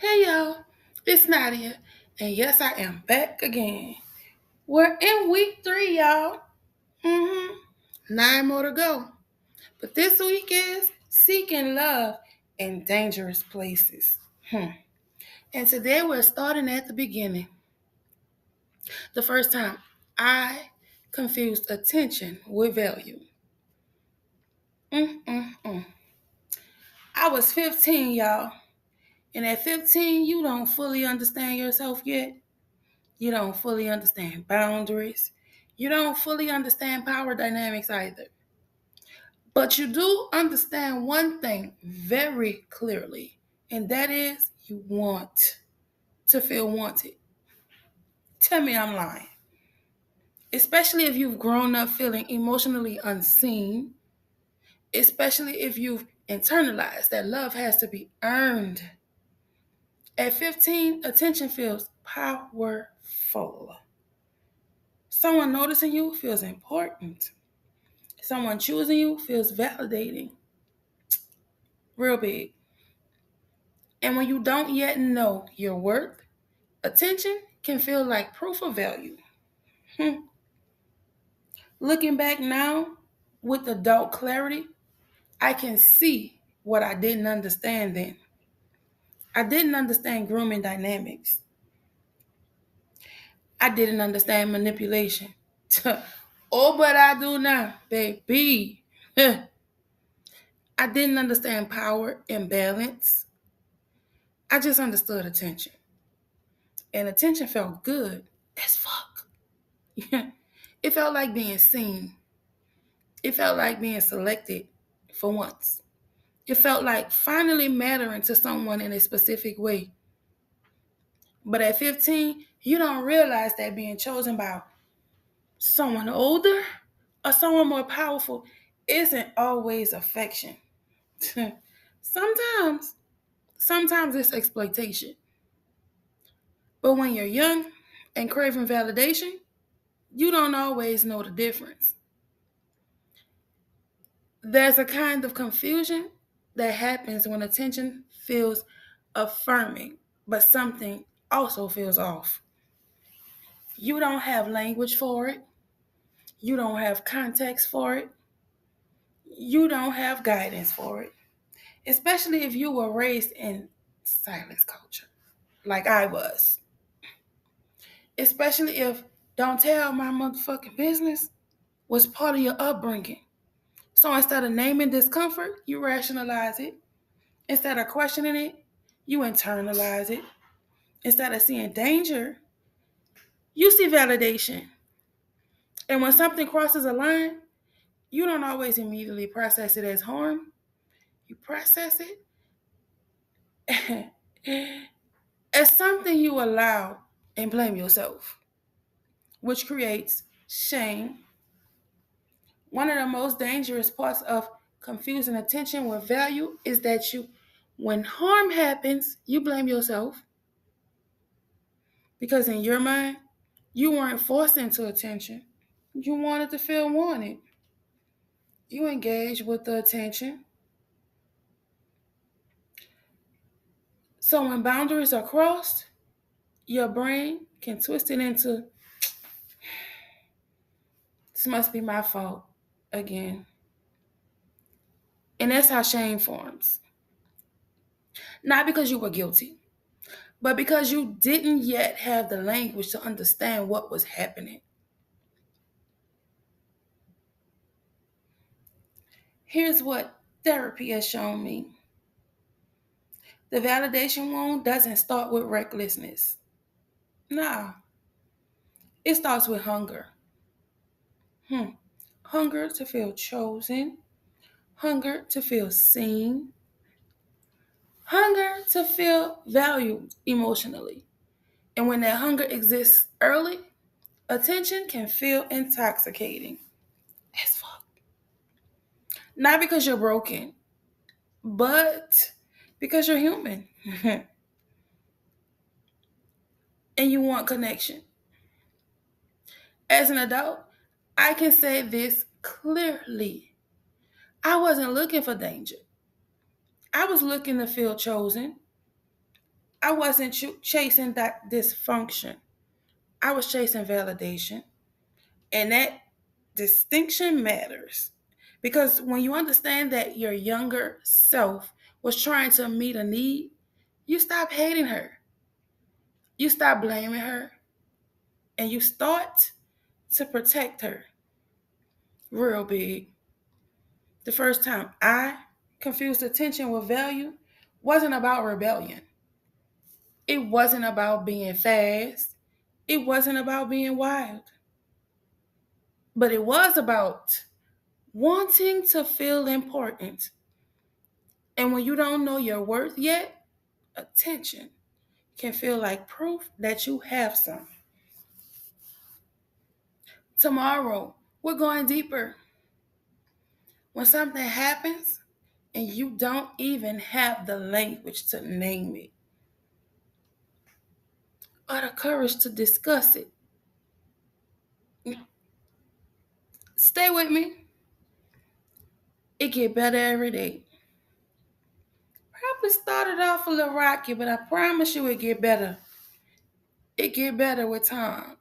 Hey y'all, it's Nadia, and yes, I am back again. We're in week 3, y'all. 9 more to go. But this week is Seeking Love in Dangerous Places. And today we're starting at the beginning. The first time I confused attention with value. Mm-mm-mm. I was 15, y'all. And at 15, you don't fully understand yourself yet. You don't fully understand boundaries. You don't fully understand power dynamics either. But you do understand one thing very clearly, and that is you want to feel wanted. Tell me I'm lying. Especially if you've grown up feeling emotionally unseen, especially if you've internalized that love has to be earned. At 15, attention feels powerful. Someone noticing you feels important. Someone choosing you feels validating, real big. And when you don't yet know your worth, attention can feel like proof of value. Hmm. Looking back now with adult clarity, I can see what I didn't understand then. I didn't understand grooming dynamics. I didn't understand manipulation. Oh, but I do now, baby. I didn't understand power and balance. I just understood attention. And attention felt good as fuck. It felt like being seen. It felt like being selected for once. It felt like finally mattering to someone in a specific way. But at 15, you don't realize that being chosen by someone older or someone more powerful isn't always affection. sometimes, sometimes it's exploitation. But when you're young and craving validation, you don't always know the difference. There's a kind of confusion that happens when attention feels affirming, but something also feels off. You don't have language for it, you don't have context for it, you don't have guidance for it, especially if you were raised in silence culture, like I was. Especially if don't tell my motherfucking business was part of your upbringing. So instead of naming discomfort, you rationalize it. Instead of questioning it, you internalize it. Instead of seeing danger, you see validation. And when something crosses a line, you don't always immediately process it as harm. You process it as something you allow and blame yourself, which creates shame. One of the most dangerous parts of confusing attention with value is that when harm happens, you blame yourself because in your mind, you weren't forced into attention. You wanted to feel wanted. You engaged with the attention. So when boundaries are crossed, your brain can twist it into this must be my fault again. And that's how shame forms. Not because you were guilty, but because you didn't yet have the language to understand what was happening. Here's what therapy has shown me: the validation wound doesn't start with recklessness. Nah, it starts with hunger. Hunger to feel chosen, hunger to feel seen, hunger to feel valued emotionally. And when that hunger exists early, attention can feel intoxicating as fuck. Not because you're broken, but because you're human and you want connection. As an adult, I can say this clearly. I wasn't looking for danger. I was looking to feel chosen. I wasn't chasing that dysfunction. I was chasing validation. And that distinction matters. Because when you understand that your younger self was trying to meet a need, you stop hating her. You stop blaming her. And you start to protect her real big. The first time I confused attention with value wasn't about rebellion. It wasn't about being fast. It wasn't about being wild. But it was about wanting to feel important. And when you don't know your worth yet, attention can feel like proof that you have some. Tomorrow, we're going deeper. When something happens and you don't even have the language to name it or the courage to discuss it, stay with me. It get better every day. Probably started off a little rocky, but I promise you it get better. It get better with time.